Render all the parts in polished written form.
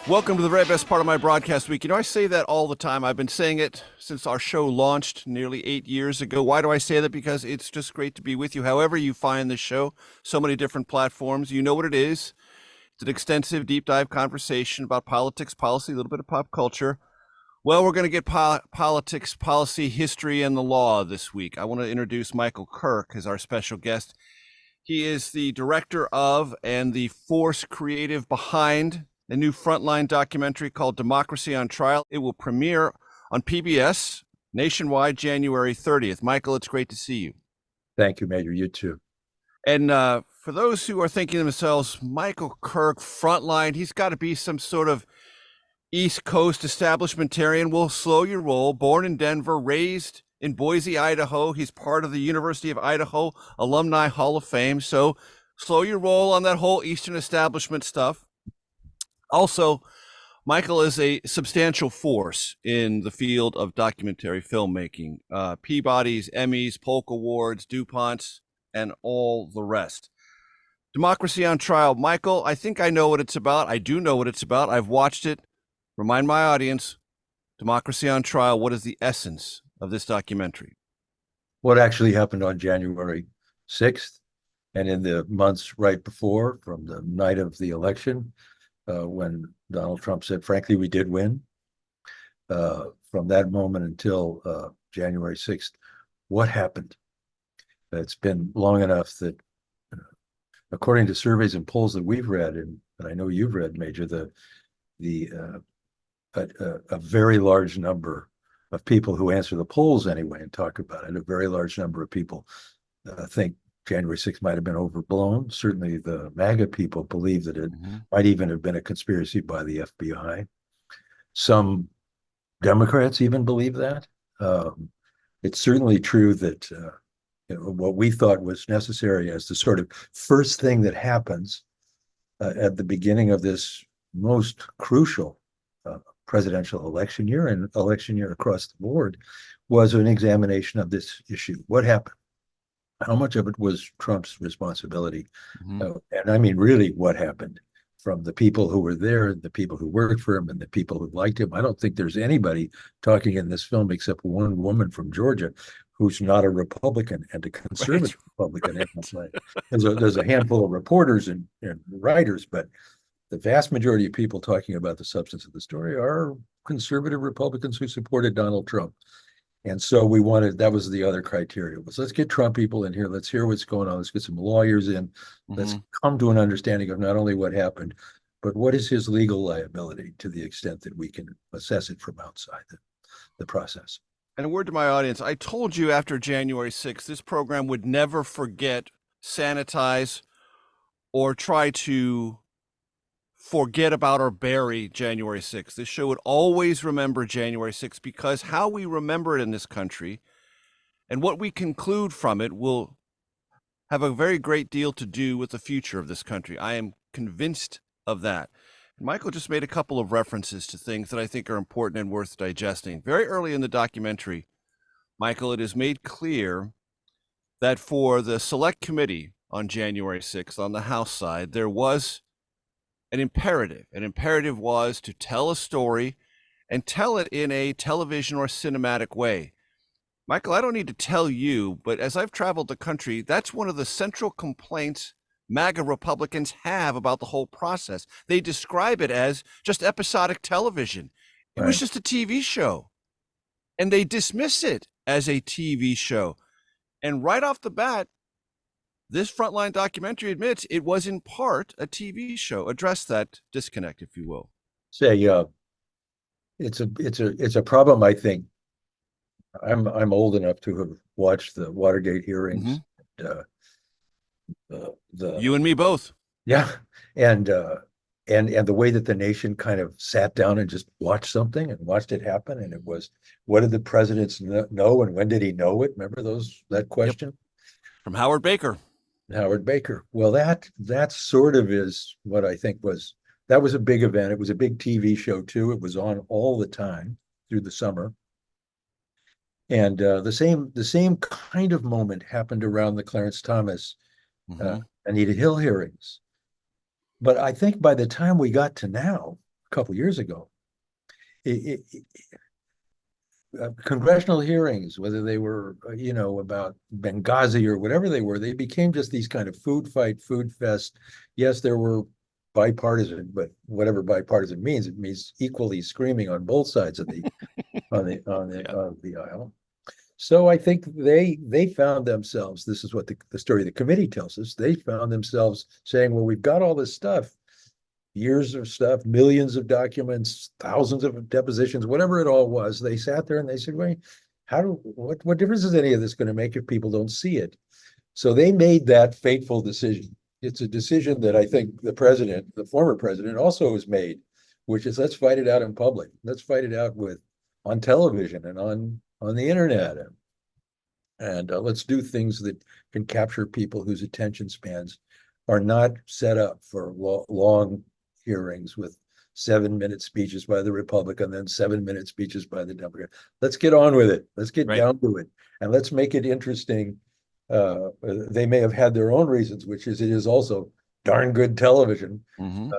Welcome to the very best part of my broadcast week. You know, I say that all the time. I've been saying it since our show launched nearly 8 years ago. Why do I say that? Because it's just great to be with you. However you find the show, so many different platforms. You know what it is. It's an extensive, deep dive conversation about politics, policy, a little bit of pop culture. Well, we're going to get politics, policy, history, and the law this week. I want to introduce Michael Kirk as our special guest. He is the director of and the force creative behind a new Frontline documentary called Democracy on Trial. It will premiere on PBS nationwide January 30th. Michael, it's great to see you. Thank you, Major. You too. And for those who are thinking to themselves, Michael Kirk, Frontline, he's got to be some sort of East Coast establishmentarian. We'll slow your roll. Born in Denver, raised in Boise, Idaho. He's part of the University of Idaho Alumni Hall of Fame. So slow your roll on that whole Eastern establishment stuff. Also, Michael is a substantial force in the field of documentary filmmaking. Peabody's, Emmys, Polk Awards, DuPonts, and all the rest. Democracy on Trial. Michael, I think I know what it's about. I do know what it's about. I've watched it. Remind my audience, Democracy on Trial, what is the essence of this documentary? What actually happened on January 6th and in the months right before, from the night of the election, when Donald Trump said, frankly, we did win. From that moment until January 6th, what happened? It's been long enough that, according to surveys and polls that we've read, and I know you've read, Major, a very large number of people who answer the polls anyway and talk about it, a very large number of people think January 6th might have been overblown. Certainly the MAGA people believe that it might even have been a conspiracy by the FBI. Some Democrats even believe that. It's certainly true that what we thought was necessary as the sort of first thing that happens at the beginning of this most crucial presidential election year and election year across the board was an examination of this issue. What happened? How much of it was Trump's responsibility? And I mean, really, what happened from the people who were there, the people who worked for him, and the people who liked him? I don't think there's anybody talking in this film except one woman from Georgia who's not a Republican and a conservative Republican. Right. There's a handful of reporters and writers, but the vast majority of people talking about the substance of the story are conservative Republicans who supported Donald Trump. And so we wanted, that was the other criteria, was let's get Trump people in here. Let's hear what's going on. Let's get some lawyers in. Let's come to an understanding of not only what happened, but what is his legal liability to the extent that we can assess it from outside the process. And a word to my audience, I told you after January 6th, this program would never forget, sanitize, or try to forget about or bury January 6th. This show would always remember January 6th because how we remember it in this country and what we conclude from it will have a very great deal to do with the future of this country. I am convinced of that. Michael just made a couple of references to things that I think are important and worth digesting. Very early in the documentary, Michael, it is made clear that for the select committee on January 6th on the House side, there was an imperative. An imperative was to tell a story and tell it in a television or cinematic way. Michael, I don't need to tell you, but as I've traveled the country, that's one of the central complaints MAGA Republicans have about the whole process. They describe it as just episodic television. It was just a TV show. And they dismiss it as a TV show. And right off the bat, this Frontline documentary admits it was in part a TV show. Address that disconnect, if you will. Say, it's a problem. I think I'm old enough to have watched the Watergate hearings. You and me both. Yeah, and the way that the nation kind of sat down and just watched something and watched it happen, and it was, what did the presidents know and when did he know it? Remember that question? Yep. From Howard Baker. Well, that sort of is what I think that was a big event. It was a big TV show too. It was on all the time through the summer. And the same kind of moment happened around the Clarence Thomas, Anita Hill hearings. But I think by the time we got to now, couple of years ago. Congressional hearings, whether they were, about Benghazi or whatever they were, they became just these kind of food fight, food fest. Yes, there were bipartisan, but whatever bipartisan means, it means equally screaming on both sides of the of the aisle. So I think they found themselves. This is what the story of the committee tells us. They found themselves saying, "Well, we've got all this stuff." Years of stuff, millions of documents, thousands of depositions, whatever it all was. They sat there and they said, wait, what difference is any of this going to make if people don't see it? So they made that fateful decision. It's a decision that I think the former president also has made, which is let's fight it out in public. Let's fight it out on television and on the internet. And let's do things that can capture people whose attention spans are not set up for long hearings with 7-minute speeches by the Republican, then 7-minute speeches by the Democrat. Let's get on with it. Let's get down to it. And let's make it interesting. They may have had their own reasons, which is it is also darn good television. Mm-hmm.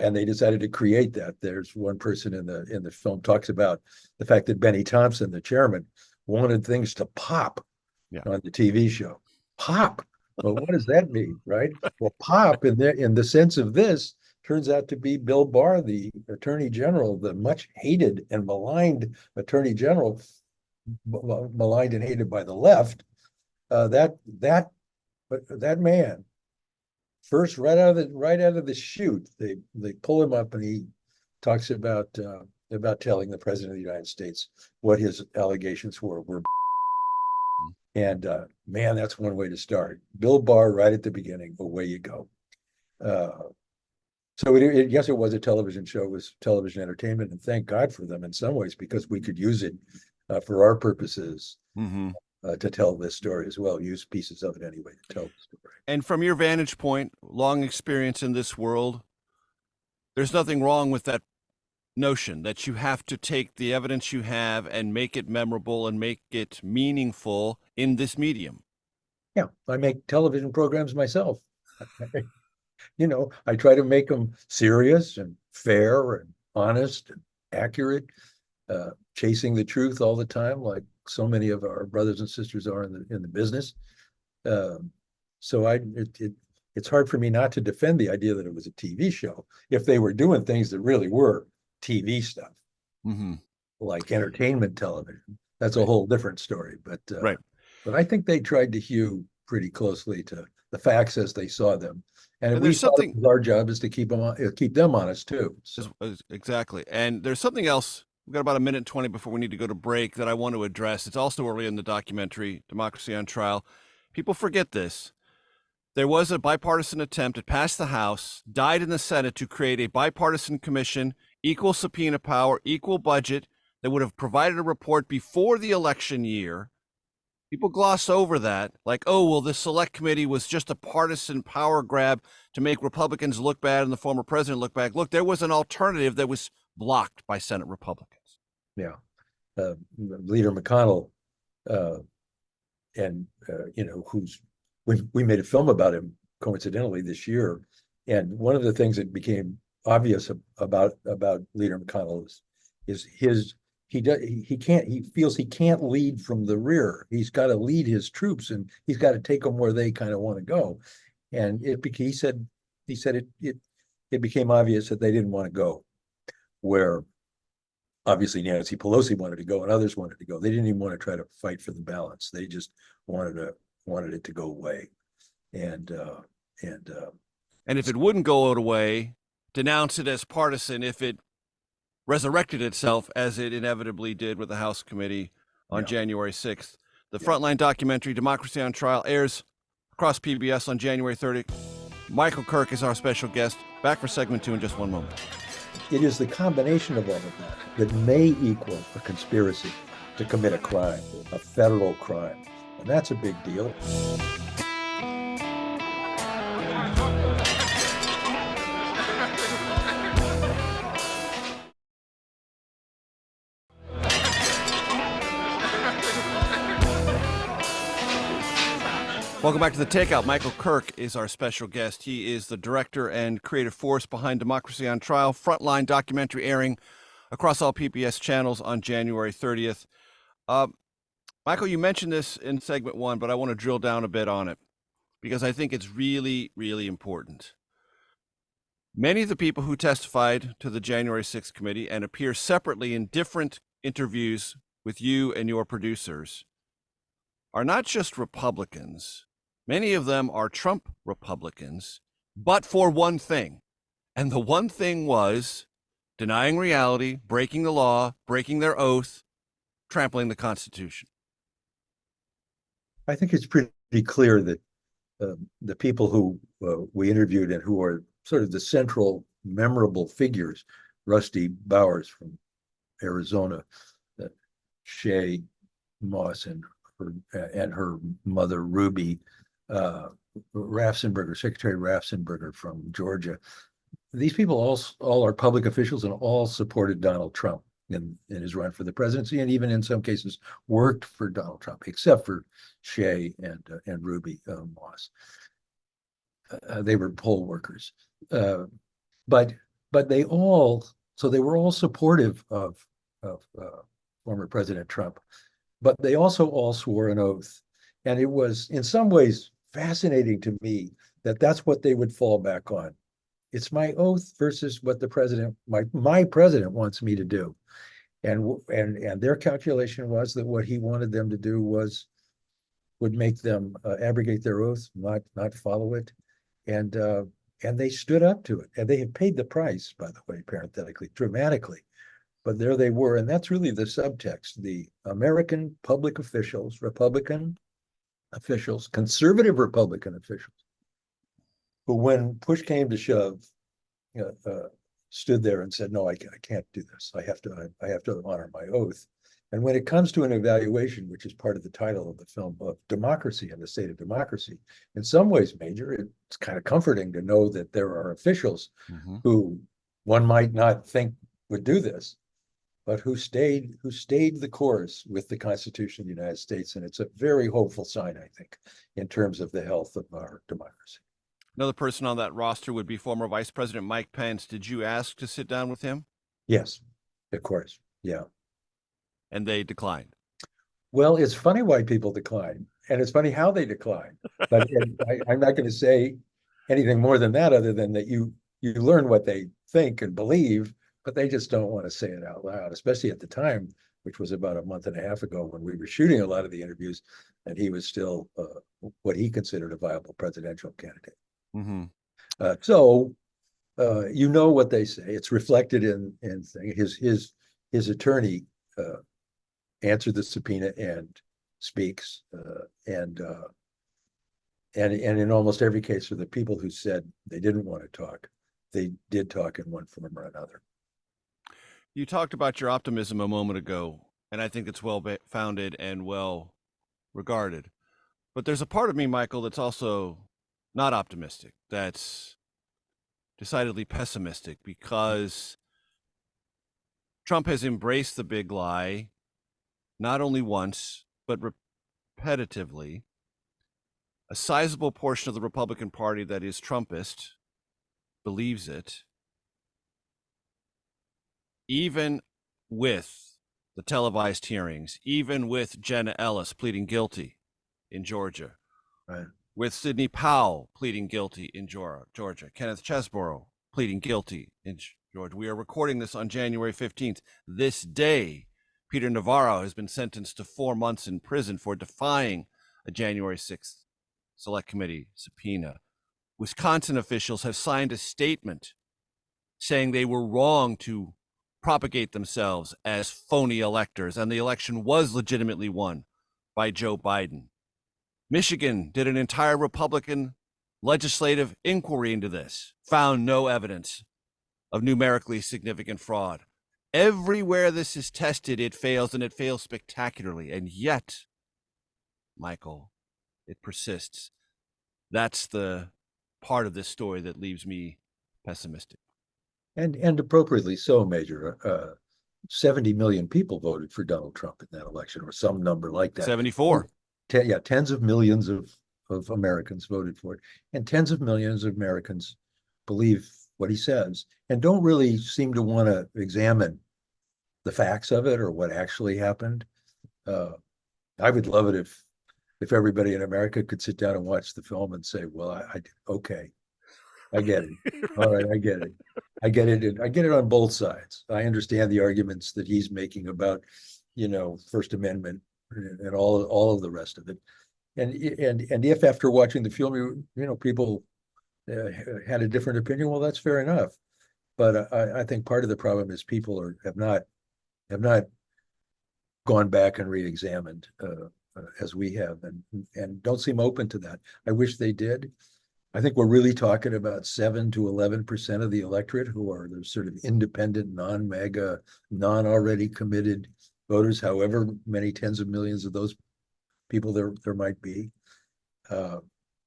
And they decided to create that. There's one person in the film talks about the fact that Benny Thompson, the chairman, wanted things to pop on the TV show. Pop. Well, what does that mean, right? Well, pop in the sense of this turns out to be Bill Barr, the Attorney General, the much hated and maligned Attorney General, maligned and hated by the left. That man, first right out of the chute, they pull him up and he talks about telling the President of the United States what his allegations were. And man, that's one way to start. Bill Barr right at the beginning, away you go. So yes, it was a television show. It was television entertainment, and thank God for them in some ways, because we could use it for our purposes to tell this story as well. Use pieces of it anyway to tell the story. And from your vantage point, long experience in this world, there's nothing wrong with that notion that you have to take the evidence you have and make it memorable and make it meaningful in this medium. Yeah, I make television programs myself. I try to make them serious and fair and honest and accurate, chasing the truth all the time, like so many of our brothers and sisters are in the business. So it's hard for me not to defend the idea that it was a TV show if they were doing things that really were TV stuff, like entertainment television. That's a whole different story. But I think they tried to hew pretty closely to the facts as they saw them. And we thought our job is to keep them honest too. So. Exactly. And there's something else. We've got about a minute 20 before we need to go to break that I want to address. It's also early in the documentary, Democracy on Trial. People forget this. There was a bipartisan attempt. It passed the House, died in the Senate to create a bipartisan commission, equal subpoena power, equal budget that would have provided a report before the election year. People gloss over that, like, oh, well, the select committee was just a partisan power grab to make Republicans look bad and the former president look bad. Look, there was an alternative that was blocked by Senate Republicans. Yeah. Leader McConnell, we made a film about him coincidentally this year. And one of the things that became obvious about Leader McConnell is he feels he can't lead from the rear. He's got to lead his troops, and he's got to take them where they kind of want to go. And he said it became obvious that they didn't want to go where obviously Nancy Pelosi wanted to go and others wanted to go. They didn't even want to try to fight for the balance. They just wanted it to go away. And if it wouldn't go away, denounce it as partisan if it resurrected itself as it inevitably did with the House committee on January 6th. The Frontline documentary, Democracy on Trial, airs across PBS on January 30th. Michael Kirk is our special guest. Back for segment 2 in just one moment. It is the combination of all of that may equal a conspiracy to commit a crime, a federal crime. And that's a big deal. Welcome back to the Takeout. Michael Kirk is our special guest. He is the director and creative force behind Democracy on Trial, Frontline documentary airing across all PBS channels on January 30th. Michael, you mentioned this in segment one, but I want to drill down a bit on it because I think it's really, really important. Many of the people who testified to the January 6th committee and appear separately in different interviews with you and your producers are not just Republicans. Many of them are Trump Republicans, but for one thing. And the one thing was denying reality, breaking the law, breaking their oath, trampling the Constitution. I think it's pretty clear that the people who we interviewed and who are sort of the central memorable figures, Rusty Bowers from Arizona, Shay Moss and her mother, Ruby, Raffensperger, Secretary Raffensperger from Georgia. These people all are public officials and all supported Donald Trump in his run for the presidency, and even in some cases worked for Donald Trump, except for Shay and Ruby Moss. They were poll workers, but they were all supportive of former President Trump, but they also all swore an oath. And it was in some ways fascinating to me that that's what they would fall back on. It's my oath versus what the president, my president wants me to do. And their calculation was that what he wanted them to do would make them abrogate their oath, not follow it. And they stood up to it. And they had paid the price, by the way, parenthetically, dramatically. But there they were. And that's really the subtext. The American public officials, Republican officials, conservative Republican officials, who when push came to shove, stood there and said, no, I can't do this. I have to honor my oath. And when it comes to an evaluation, which is part of the title of the film, of democracy and the state of democracy, in some ways, Major, it's kind of comforting to know that there are officials who one might not think would do this, but who stayed the course with the Constitution of the United States. And it's a very hopeful sign, I think, in terms of the health of our democracy. Another person on that roster would be former Vice President Mike Pence. Did you ask to sit down with him? Yes, of course. Yeah. And they declined. Well, it's funny why people decline, and it's funny how they decline. But I'm not going to say anything more than that, other than that you learn what they think and believe, but they just don't want to say it out loud, especially at the time, which was about a month and a half ago when we were shooting a lot of the interviews, and he was still what he considered a viable presidential candidate. So you know what they say. It's reflected in his attorney answered the subpoena and speaks, and in almost every case for the people who said they didn't want to talk, they did talk in one form or another. You talked about your optimism a moment ago, and I think it's well founded and well regarded. But there's a part of me, Michael, that's also not optimistic, that's decidedly pessimistic, because Trump has embraced the big lie not only once, but repetitively. A sizable portion of the Republican Party that is Trumpist believes it. Even with the televised hearings, even with Jenna Ellis pleading guilty in Georgia, right, with Sidney Powell pleading guilty in Georgia, Kenneth Chesborough pleading guilty in Georgia. We are recording this on January 15th. This day, Peter Navarro has been sentenced to 4 months in prison for defying a January 6th Select Committee subpoena. Wisconsin officials have signed a statement saying they were wrong to propagate themselves as phony electors, and the election was legitimately won by Joe Biden. Michigan did an entire Republican legislative inquiry into this, found no evidence of numerically significant fraud. Everywhere this is tested, it fails, and it fails spectacularly. And yet, Michael, it persists. That's the part of this story that leaves me pessimistic. And appropriately so, Major. 70 million people voted for Donald Trump in that election, or some number like that. 74. Tens of millions of of Americans voted for it, and tens of millions of Americans believe what he says and don't really seem to want to examine the facts of it or what actually happened. I would love it if everybody in America could sit down and watch the film and say, well, okay, I get it. All right, I get it. I get it. I get it on both sides. I understand the arguments that he's making about, First Amendment and all of the rest of it. And if after watching the film, people had a different opinion, well, that's fair enough. But I think part of the problem is people have not gone back and re-examined as we have, and don't seem open to that. I wish they did. I think we're really talking about 7 to 11% of the electorate who are the sort of independent, non-MAGA, non-already committed voters, however many tens of millions of those people there might be.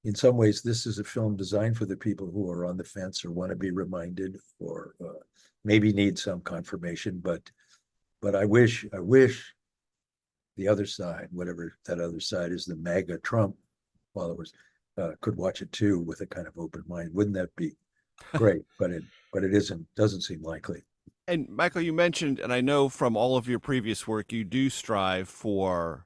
In some ways, this is a film designed for the people who are on the fence or want to be reminded or maybe need some confirmation. But I wish the other side, whatever that other side is, the MAGA Trump followers, could watch it too with a kind of open mind. Wouldn't that be great? But it doesn't seem likely. And Michael, you mentioned, and I know from all of your previous work, you do strive for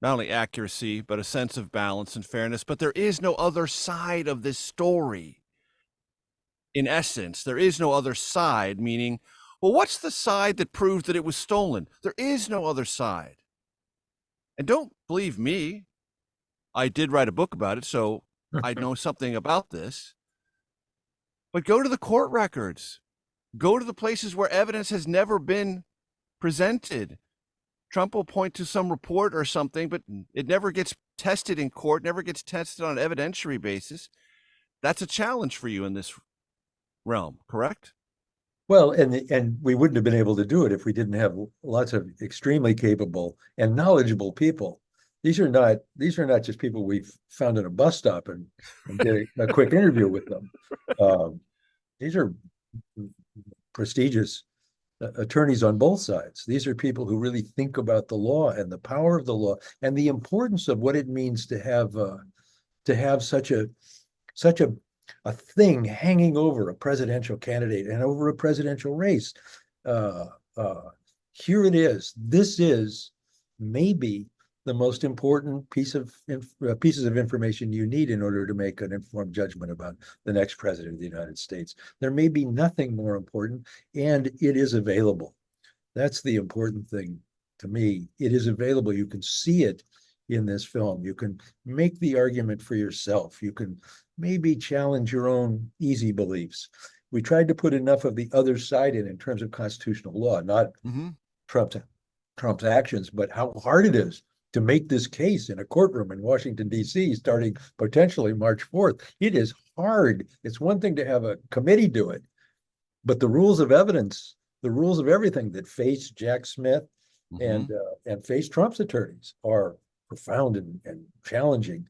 not only accuracy, but a sense of balance and fairness. But there is no other side of this story. In essence, there is no other side, meaning, well, what's the side that proved that it was stolen? There is no other side. And don't believe me, I did write a book about it, so I know something about this. But go to the court records. Go to the places where evidence has never been presented. Trump will point to some report or something, but it never gets tested in court, never gets tested on an evidentiary basis. That's a challenge for you in this realm, correct? Well, and we wouldn't have been able to do it if we didn't have lots of extremely capable and knowledgeable people. These are not just people we've found at a bus stop and did a quick interview with them. These are prestigious attorneys on both sides. These are people who really think about the law and the power of the law and the importance of what it means to have such a thing hanging over a presidential candidate and over a presidential race. Here it is. This is maybe the most important pieces of information you need in order to make an informed judgment about the next president of the United States. There may be nothing more important, and it is available. That's the important thing to me. It is available. You can see it in this film. You can make the argument for yourself. You can maybe challenge your own easy beliefs. We tried to put enough of the other side in terms of constitutional law, not Trump's actions, but how hard it is to make this case in a courtroom in Washington, D.C., starting potentially March 4th. It is hard. It's one thing to have a committee do it, but the rules of evidence, the rules of everything that face Jack Smith and face Trump's attorneys are profound and challenging.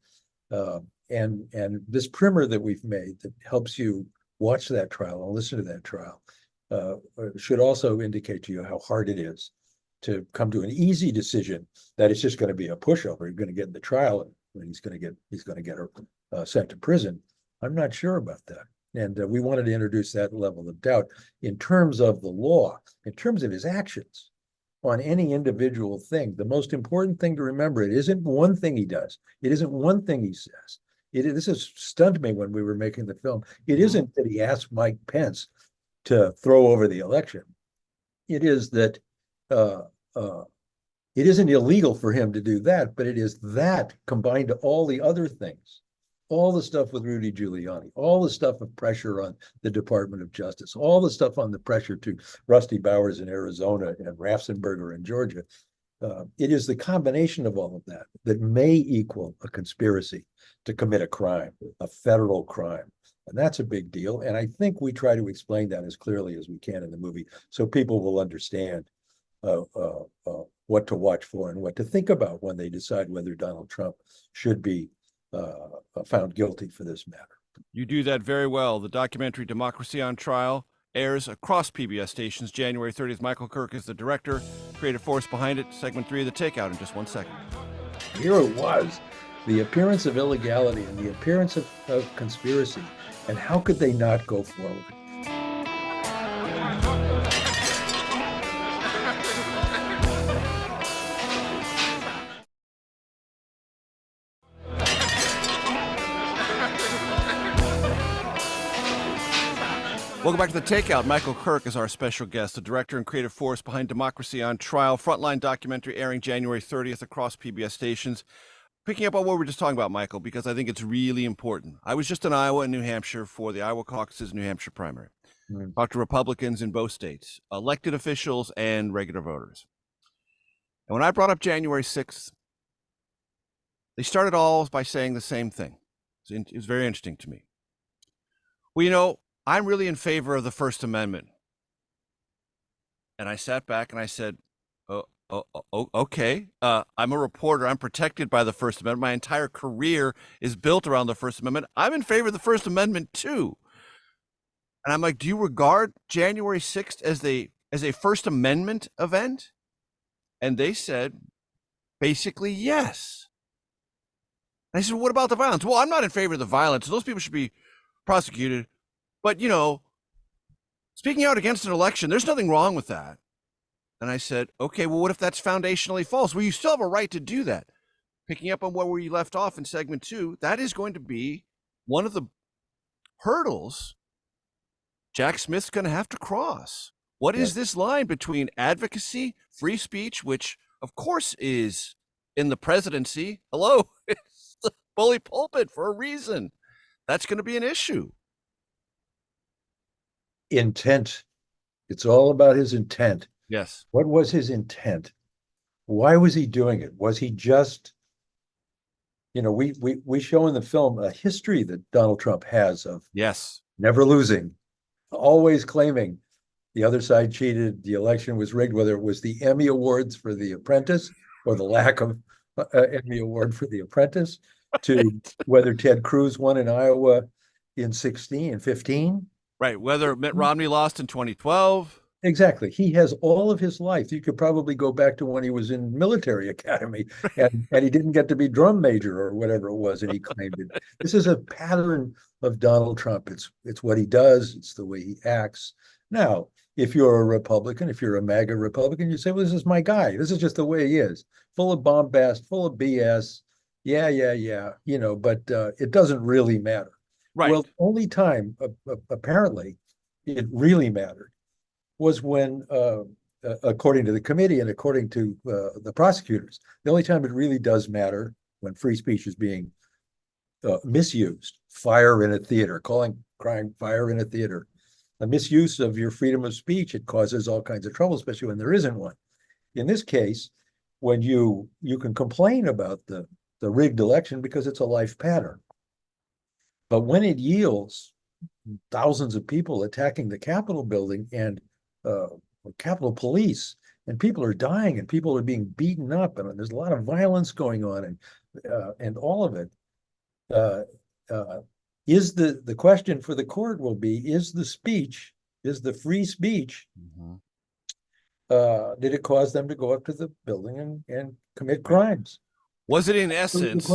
And this primer that we've made that helps you watch that trial and listen to that trial should also indicate to you how hard it is to come to an easy decision that it's just going to be a pushover. You're going to get in the trial and he's going to get sent to prison. I'm not sure about that. And we wanted to introduce that level of doubt in terms of the law, in terms of his actions on any individual thing. The most important thing to remember, it isn't one thing he does. It isn't one thing he says. This has stunned me when we were making the film. It isn't that he asked Mike Pence to throw over the election. It is that it isn't illegal for him to do that, but it is that combined to all the other things, all the stuff with Rudy Giuliani, all the stuff of pressure on the Department of Justice, all the stuff on the pressure to Rusty Bowers in Arizona and Raffensperger in Georgia. It is the combination of all of that that may equal a conspiracy to commit a crime, a federal crime. And that's a big deal. And I think we try to explain that as clearly as we can in the movie so people will understand what to watch for and what to think about when they decide whether Donald Trump should be found guilty for this matter. You do that very well. The documentary Democracy on Trial airs across PBS stations January 30th. Michael Kirk is the director, creative force behind it. Segment 3 of The Takeout in just 1 second. Here it was. the appearance of illegality and the appearance of conspiracy. And how could they not go forward? Welcome back to The Takeout. Michael Kirk is our special guest, the director and creative force behind Democracy on Trial, Frontline documentary airing January 30th across PBS stations. Picking up on what we were just talking about, Michael, because I think it's really important. I was just in Iowa and New Hampshire for the Iowa caucuses, New Hampshire primary. Talked to Republicans in both states, elected officials and regular voters. And when I brought up January 6th, they started all by saying the same thing. It was very interesting to me. Well, I'm really in favor of the First Amendment. And I sat back and I said, okay, I'm a reporter. I'm protected by the First Amendment. My entire career is built around the First Amendment. I'm in favor of the First Amendment too. And I'm like, do you regard January 6th as a First Amendment event? And they said, basically, yes. And I said, what about the violence? Well, I'm not in favor of the violence. Those people should be prosecuted. But, speaking out against an election, there's nothing wrong with that. And I said, okay, well, what if that's foundationally false? Well, you still have a right to do that. Picking up on where we left off in segment 2, that is going to be one of the hurdles Jack Smith's going to have to cross. What is this line between advocacy, free speech, which, of course, is in the presidency? Hello, it's the bully pulpit for a reason. That's going to be an issue. Intent. It's all about his intent. Yes. What was his intent? Why was he doing it? Was he just, we show in the film a history that Donald Trump has of never losing, always claiming the other side cheated, the election was rigged, whether it was the Emmy Awards for The Apprentice or the lack of Emmy Award for The Apprentice, to whether Ted Cruz won in Iowa in 15. Right. Whether Mitt Romney lost in 2012. Exactly. He has all of his life. You could probably go back to when he was in military academy and he didn't get to be drum major or whatever it was, and he claimed it. This is a pattern of Donald Trump. It's what he does. It's the way he acts. Now, if you're a Republican, if you're a MAGA Republican, you say, well, this is my guy. This is just the way he is. Full of bombast, full of BS. Yeah. But it doesn't really matter. Right. Well, the only time, apparently, it really mattered was when, according to the committee and according to the prosecutors, the only time it really does matter when free speech is being misused. Fire in a theater, crying fire in a theater. A misuse of your freedom of speech, it causes all kinds of trouble, especially when there isn't one. In this case, when you can complain about the rigged election because it's a life pattern. But when it yields thousands of people attacking the Capitol building and Capitol Police, and people are dying and people are being beaten up, and there's a lot of violence going on, and all of it, is the question for the court will be, is the free speech, did it cause them to go up to the building and commit crimes? Was it in essence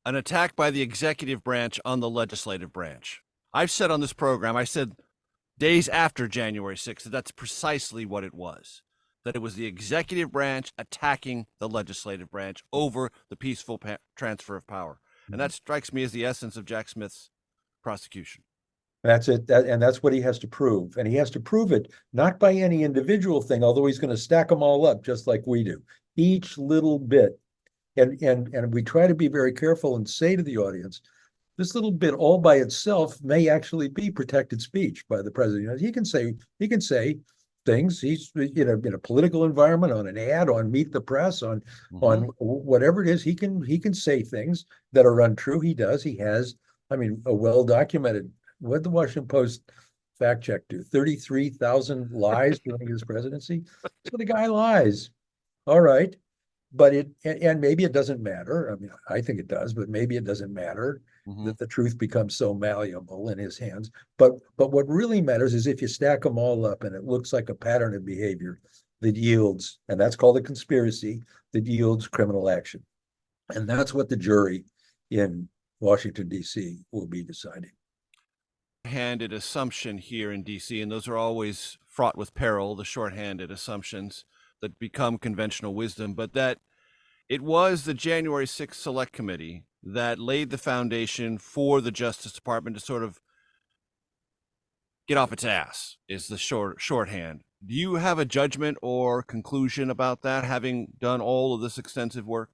an attack by the executive branch on the legislative branch? I've said on this program, I said days after January 6th, that's precisely what it was. That it was the executive branch attacking the legislative branch over the peaceful transfer of power. And that strikes me as the essence of Jack Smith's prosecution. That's it. And that's what he has to prove. And he has to prove it not by any individual thing, although he's going to stack them all up just like we do. Each little bit. And we try to be very careful and say to the audience, this little bit all by itself may actually be protected speech by the president. He can say things. He's in a political environment, on an ad, on Meet the Press, on whatever it is. He can say things that are untrue. He does. He has. A well documented. What did the Washington Post fact check do? 33,000 lies during his presidency. So the guy lies. All right. But and maybe it doesn't matter. I think it does, but maybe it doesn't matter that the truth becomes so malleable in his hands. But what really matters is if you stack them all up and it looks like a pattern of behavior that yields, and that's called a conspiracy, that yields criminal action. And that's what the jury in Washington, D.C. will be deciding. Handed assumption here in DC, and those are always fraught with peril, the shorthanded assumptions that become conventional wisdom, but that it was the January 6th Select Committee that laid the foundation for the Justice Department to sort of get off its ass, is the shorthand. Do you have a judgment or conclusion about that, having done all of this extensive work?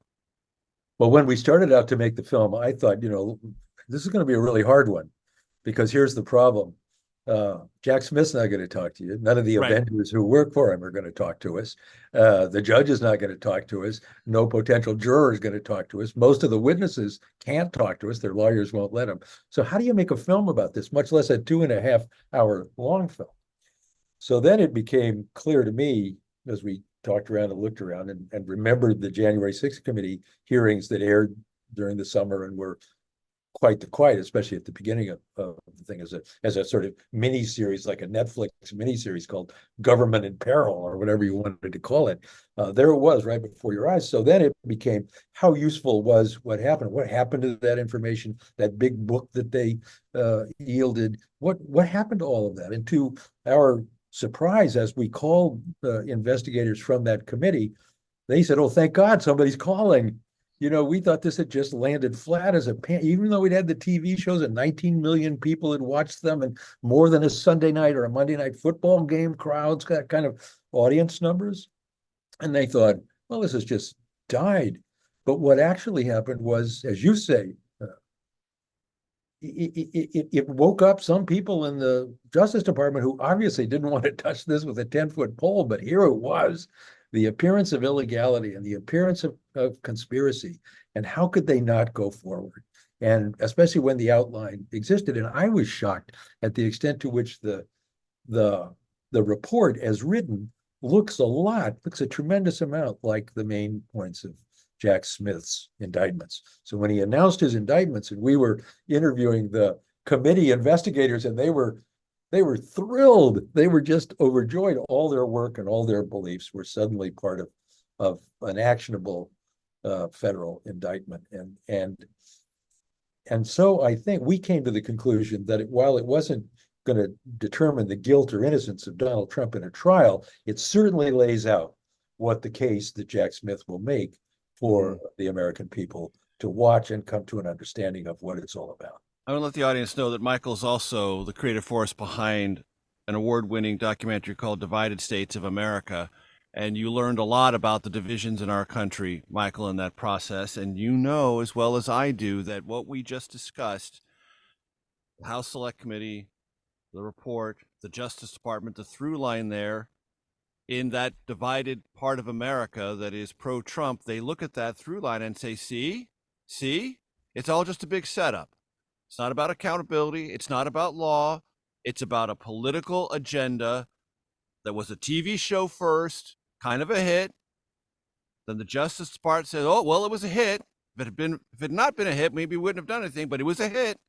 Well, when we started out to make the film, I thought, this is going to be a really hard one, because here's the problem. Jack Smith's not going to talk to you. None of the Right. Avengers who work for him are going to talk to us. The judge is not going to talk to us. No potential juror is going to talk to us. Most of the witnesses can't talk to us. Their lawyers won't let them. So how do you make a film about this, much less a 2.5 hour long film? So then it became clear to me, as we talked around and looked around and remembered the January 6th committee hearings that aired during the summer and were quite quiet, especially at the beginning of the thing, as a sort of mini series, like a Netflix mini series called Government in Peril, or whatever you wanted to call it. There it was right before your eyes. So then it became, how useful was what happened? What happened to that information, that big book that they yielded? What happened to all of that? And to our surprise, as we called investigators from that committee, they said, "Oh, thank God somebody's calling." We thought this had just landed flat as a pan, even though we'd had the TV shows and 19 million people had watched them, and more than a Sunday night or a Monday night football game crowds, that kind of audience numbers. And they thought, well, this has just died. But what actually happened was, as you say, it woke up some people in the Justice Department who obviously didn't want to touch this with a 10-foot pole, but here it was, the appearance of illegality and the appearance of conspiracy. And how could they not go forward? And especially when the outline existed. And I was shocked at the extent to which the report as written looks a tremendous amount like the main points of Jack Smith's indictments. So when he announced his indictments, and we were interviewing the committee investigators, and they were thrilled. They were just overjoyed. All their work and all their beliefs were suddenly part of an actionable federal indictment. And so I think we came to the conclusion that while it wasn't going to determine the guilt or innocence of Donald Trump in a trial, it certainly lays out what the case that Jack Smith will make for the American people to watch and come to an understanding of what it's all about. I want to let the audience know that Michael's also the creative force behind an award-winning documentary called Divided States of America. And you learned a lot about the divisions in our country, Michael, in that process. And you know as well as I do that what we just discussed, the House Select Committee, the report, the Justice Department, the through line there, in that divided part of America that is pro-Trump, they look at that through line and say, see, it's all just a big setup. It's not about accountability. It's not about law. It's about a political agenda that was a TV show first, kind of a hit. Then the Justice Department said, oh, well, it was a hit. If it had not been a hit, maybe we wouldn't have done anything, but it was a hit.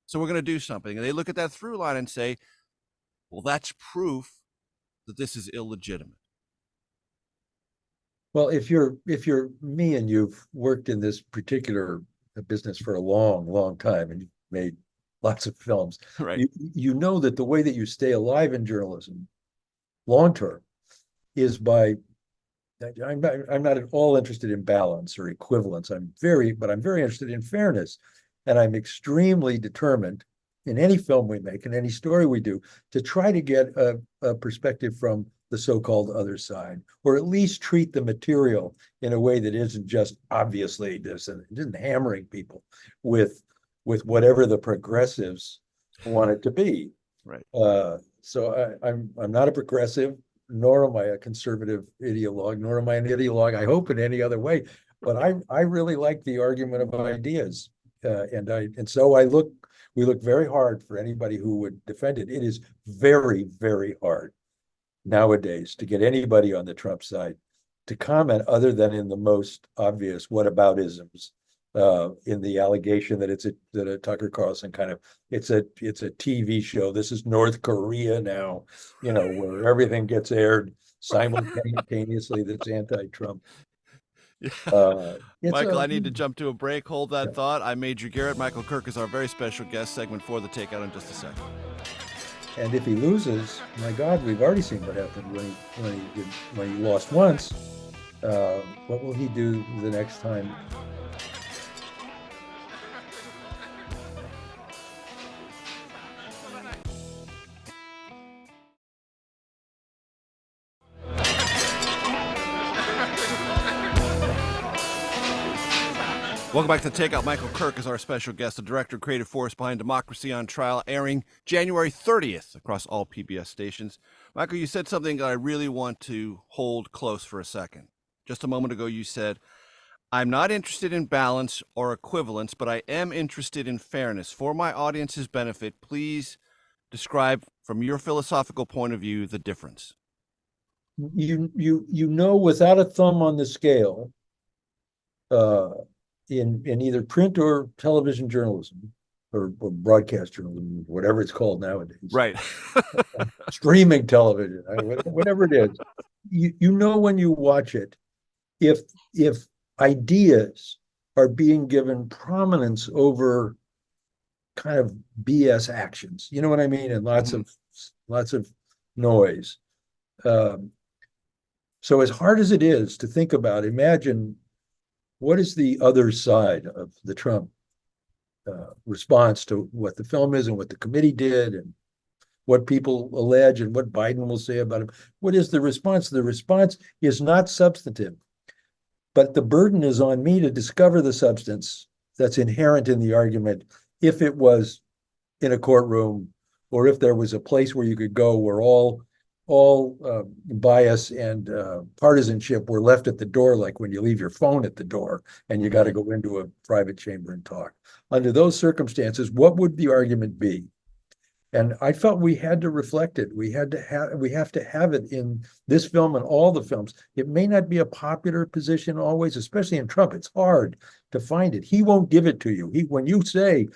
So we're going to do something. And they look at that through line and say, well, that's proof that this is illegitimate. Well, if you're me and you've worked in this particular business for a long time, and you've made lots of films, Right. You know that the way that you stay alive in journalism long term is by, I'm not at all interested in balance or equivalence. But I'm very interested in fairness. And I'm extremely determined in any film we make, in any story we do, to try to get a perspective from the so-called other side, or at least treat the material in a way that isn't just obviously this, and it isn't hammering people with whatever the progressives want it to be. Right. So I'm not a progressive, nor am I a conservative ideologue, nor am I an ideologue, I hope, in any other way. But I really like the argument of ideas, and so we look very hard for anybody who would defend it. It is very, very hard nowadays to get anybody on the Trump side to comment other than in the most obvious whataboutisms, in the allegation that that a Tucker Carlson kind of, it's a TV show. This is North Korea now, where everything gets aired simultaneously that's anti-Trump. Yeah. It's Michael, a I need to jump to a break. Hold that Yeah. thought. I'm Major Garrett. Michael Kirk is our very special guest. Segment 4 of the Takeout in just a second. And if he loses, my God, we've already seen what happened when he lost once. What will he do the next time? Welcome back to Takeout. Michael Kirk is our special guest, the director and creative force behind Democracy on Trial, airing January 30th across all PBS stations. Michael, you said something that I really want to hold close for a second. Just a moment ago, you said, I'm not interested in balance or equivalence, but I am interested in fairness. For my audience's benefit, please describe from your philosophical point of view the difference. You know, without a thumb on the scale, in either print or television journalism or broadcast journalism, whatever it's called nowadays, Right. streaming television, whatever it is, you know when you watch it, if ideas are being given prominence over kind of BS actions, you know what I mean, and lots of noise. So as hard as it is to think about, imagine what is the other side of the Trump response to what the film is and what the committee did and what people allege and what Biden will say about him. What is the response? The response is not substantive, but the burden is on me to discover the substance that's inherent in the argument if it was in a courtroom or if there was a place where you could go where all bias and partisanship were left at the door, like when you leave your phone at the door and you got to go into a private chamber and talk. Under those circumstances, what would the argument be? And I felt we had to reflect it. We have to have it in this film and all the films. It may not be a popular position always, especially in Trump. It's hard to find it. He won't give it to you. When you say,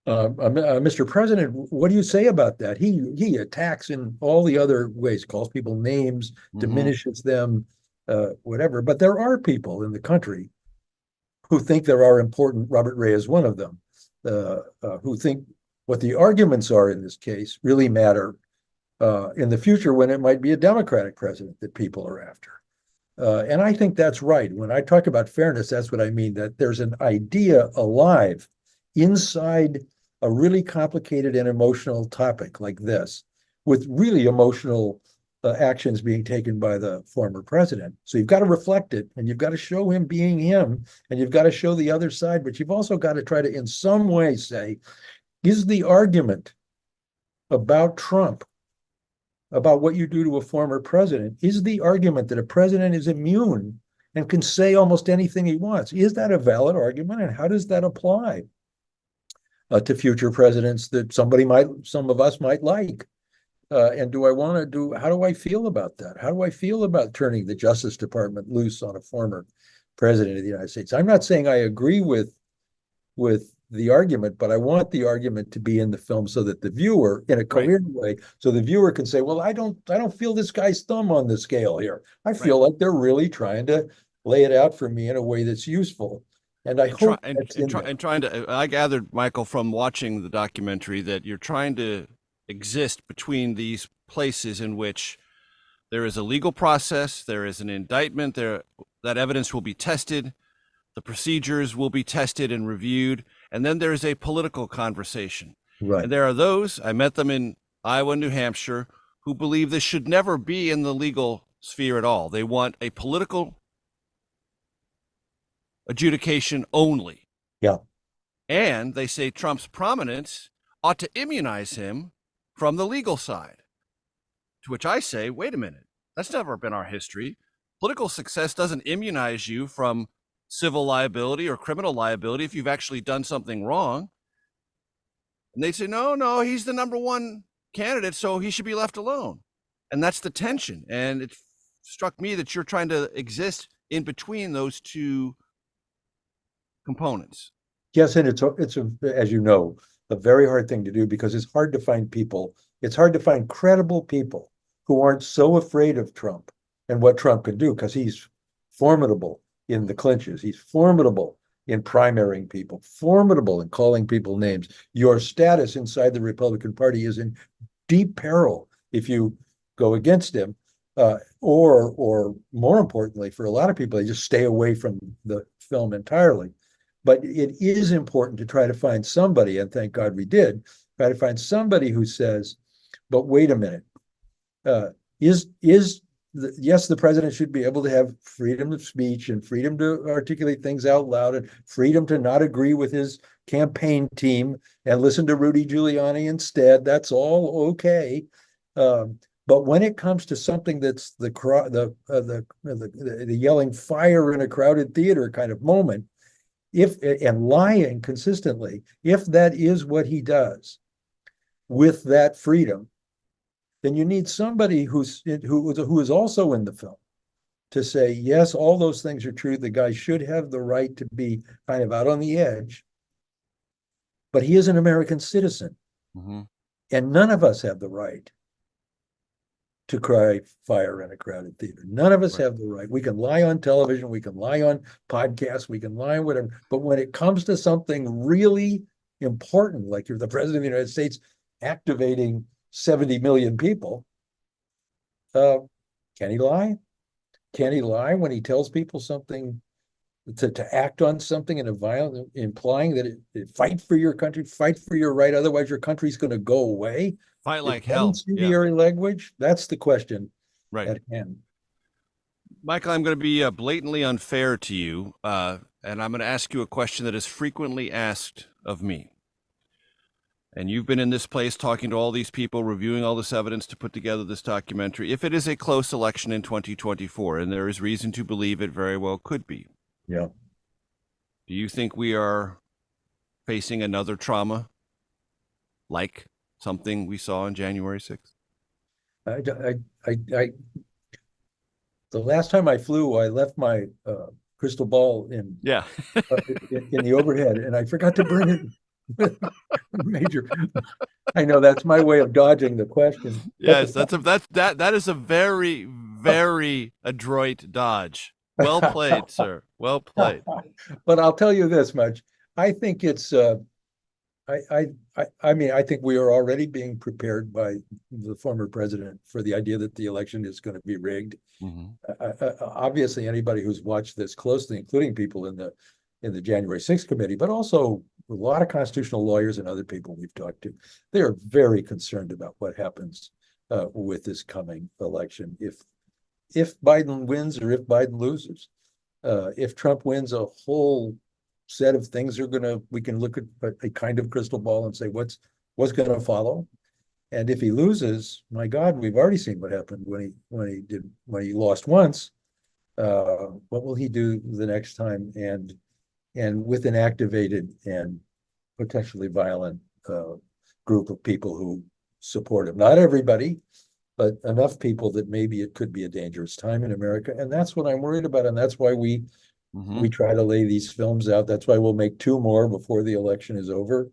Mr. President, what do you say about that? He attacks in all the other ways, calls people names, diminishes them, whatever. But there are people in the country who think there are important, Robert Ray is one of them, who think what the arguments are in this case really matter in the future when it might be a Democratic president that people are after. And I think that's right. When I talk about fairness, that's what I mean, that there's an idea alive inside a really complicated and emotional topic like this, with really emotional actions being taken by the former president. So you've got to reflect it, and you've got to show him being him, and you've got to show the other side, but you've also got to try to, in some way, say, is the argument about Trump, about what you do to a former president, is the argument that a president is immune and can say almost anything he wants? Is that a valid argument, and how does that apply to future presidents that some of us might like? And how do I feel about that? How do I feel about turning the Justice Department loose on a former president of the United States? I'm not saying I agree with the argument, but I want the argument to be in the film so that the viewer, in a coherent way, so the viewer can say, well, I don't feel this guy's thumb on the scale here. I feel like they're really trying to lay it out for me in a way that's useful. And I hope I gathered, Michael, from watching the documentary that you're trying to exist between these places in which there is a legal process, there is an indictment, that evidence will be tested, the procedures will be tested and reviewed, and then there is a political conversation. Right. And there are those, I met them in Iowa and New Hampshire, who believe this should never be in the legal sphere at all. They want a political adjudication only. Yeah. And they say Trump's prominence ought to immunize him from the legal side. To which I say, wait a minute, that's never been our history. Political success doesn't immunize you from civil liability or criminal liability if you've actually done something wrong. And they say, no, he's the number one candidate, so he should be left alone. And that's the tension. And it struck me that you're trying to exist in between those two components. Yes, and it's as you know, a very hard thing to do because it's hard to find people. It's hard to find credible people who aren't so afraid of Trump and what Trump can do, because he's formidable in the clinches. He's formidable in primarying people, formidable in calling people names. Your status inside the Republican Party is in deep peril if you go against him. Or more importantly, for a lot of people, they just stay away from the film entirely. But it is important to try to find somebody, and thank God we did, try to find somebody who says, but wait a minute, yes, the president should be able to have freedom of speech and freedom to articulate things out loud and freedom to not agree with his campaign team and listen to Rudy Giuliani instead. That's all okay. But when it comes to something that's the yelling fire in a crowded theater kind of moment, and lying consistently, if that is what he does with that freedom, then you need somebody who is also in the film to say, yes, all those things are true. The guy should have the right to be kind of out on the edge, but he is an American citizen. Mm-hmm. And none of us have the right to cry fire in a crowded theater. None of us have the right. We can lie on television, we can lie on podcasts, we can lie on whatever. But when it comes to something really important, like you're the president of the United States activating 70 million people, can he lie? Can he lie when he tells people something, to act on something in a violent, implying that it fight for your country, fight for your right, otherwise your country's going to go away? Fight like hell. Incendiary language? That's the question right at hand. Michael, I'm going to be blatantly unfair to you, and I'm going to ask you a question that is frequently asked of me. And you've been in this place talking to all these people, reviewing all this evidence to put together this documentary. If it is a close election in 2024, and there is reason to believe it very well could be. Yeah. Do you think we are facing another trauma like something we saw on January 6th? The last time I flew, I left my crystal ball in the overhead, and I forgot to bring it. Major, I know that's my way of dodging the question. Yes, that is a very, very adroit dodge. Well played, sir. Well played. But I'll tell you this much: I think it's. I mean, I think we are already being prepared by the former president for the idea that the election is going to be rigged. Mm-hmm. Obviously, anybody who's watched this closely, including people in the January 6th committee, but also a lot of constitutional lawyers and other people we've talked to, they are very concerned about what happens with this coming election. If Biden wins or if Biden loses, if Trump wins, a whole set of things we can look at a kind of crystal ball and say what's going to follow. And if he loses, my God, we've already seen what happened when he lost once. What will he do the next time? And with an activated and potentially violent group of people who support him. Not everybody, but enough people that maybe it could be a dangerous time in America. And that's what I'm worried about. And that's why we try to lay these films out. That's why we'll make 2 more before the election is over.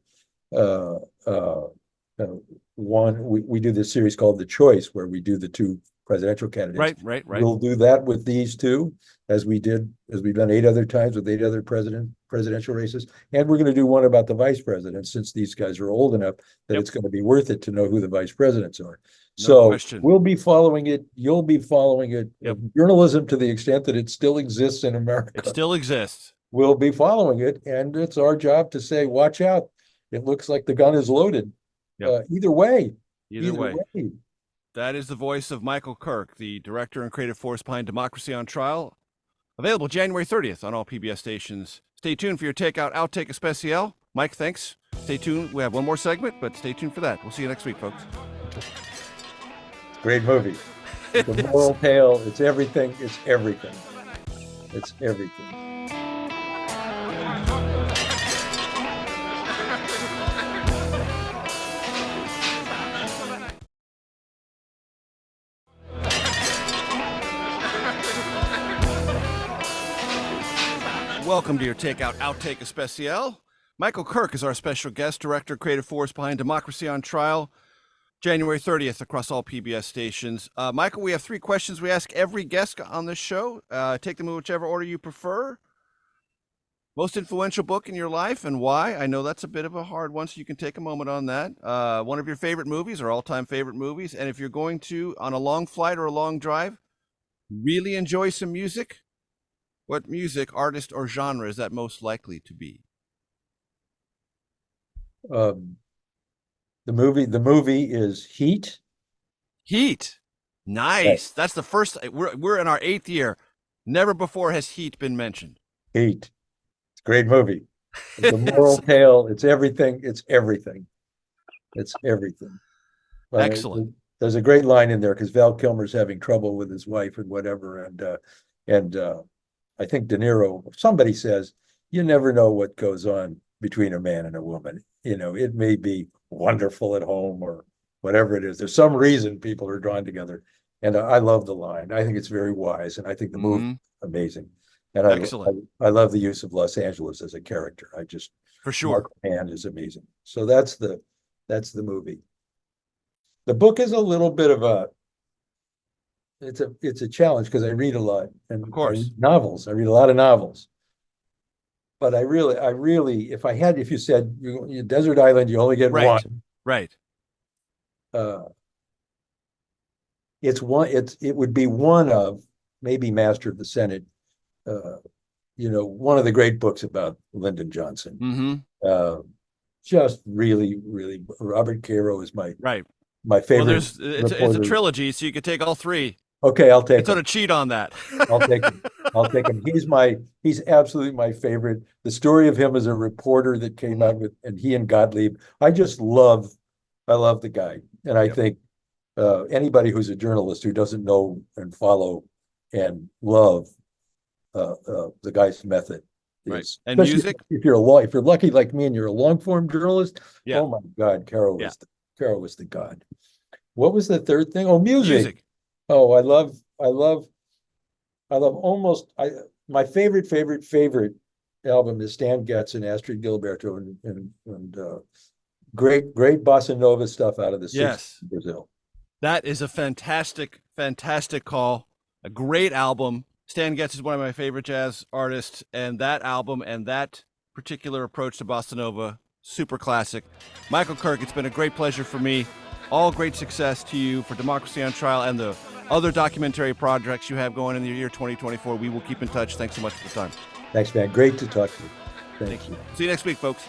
One, we do this series called The Choice, where we do the 2 presidential candidates. Right. We'll do that with these 2, as we've done 8 other times with 8 other presidential races. And we're going to do one about the vice president, since these guys are old enough that it's going to be worth it to know who the vice presidents are. No question. We'll be following it. You'll be following it. Yep. Journalism, to the extent that it still exists in America. It still exists. We'll be following it. And it's our job to say, watch out. It looks like the gun is loaded. Yep. Either way. That is the voice of Michael Kirk, the director and creative force behind Democracy on Trial. Available January 30th on all PBS stations. Stay tuned for your Takeout Outtake Especial. Mike, thanks. Stay tuned. We have one more segment, but stay tuned for that. We'll see you next week, folks. Great movie. It's a moral tale. It's everything. It's everything. It's everything. Welcome to your Takeout Outtake Especial. Michael Kirk is our special guest, director, creative force behind Democracy on Trial. January 30th across all PBS stations. Michael, we have 3 questions we ask every guest on this show. Take them in whichever order you prefer. Most influential book in your life and why? I know that's a bit of a hard one, so you can take a moment on that. One of your favorite movies or all-time favorite movies. And if you're going to, on a long flight or a long drive, really enjoy some music, what music, artist, or genre is that most likely to be? The movie is Heat. Heat. Nice. Right. That's the first. We're in our 8th year. Never before has Heat been mentioned. Heat. It's a great movie. It's a moral tale. It's everything. It's everything. It's everything. Excellent. There's a great line in there because Val Kilmer's having trouble with his wife and whatever, and I think De Niro. Somebody says, "You never know what goes on between a man and a woman. You know, it may be wonderful at home or whatever it is. There's some reason people are drawn together." And I love the line. I think it's very wise, and I think the movie is amazing. And Excellent. I love the use of Los Angeles as a character. For sure. Mark Hand is amazing. So that's the movie. The book is a little bit of it's a challenge because I read a lot, and Of course. I read novels. I read a lot of novels. But I really, if you said you Desert Island, you only get one. Right. It would be one of maybe Master of the Senate, one of the great books about Lyndon Johnson. Just really, really, Robert Caro is my favorite. Well, it's a trilogy, so you could take all 3. Okay, I'll take. Sort of cheat on that. I'll take him. I'll take him. He's absolutely my favorite. The story of him as a reporter that came out with, and he and Gottlieb. I love the guy, and I think anybody who's a journalist who doesn't know and follow and love the guy's method. Right. And music. If you're lucky like me and you're a long form journalist, oh my God, Caro was the god. What was the third thing? Oh, music. Oh, I love my favorite album is Stan Getz and Astrid Gilberto and great bossa nova stuff out of the 60s in Brazil. That is a fantastic call. A great album. Stan Getz is one of my favorite jazz artists, and that album and that particular approach to bossa nova, super classic. Michael Kirk, it's been a great pleasure for me. All great success to you for Democracy on Trial and the other documentary projects you have going in the year 2024. We will keep in touch. Thanks so much for the time. Thanks, man. Great to talk to you. Thank you. See you next week, folks.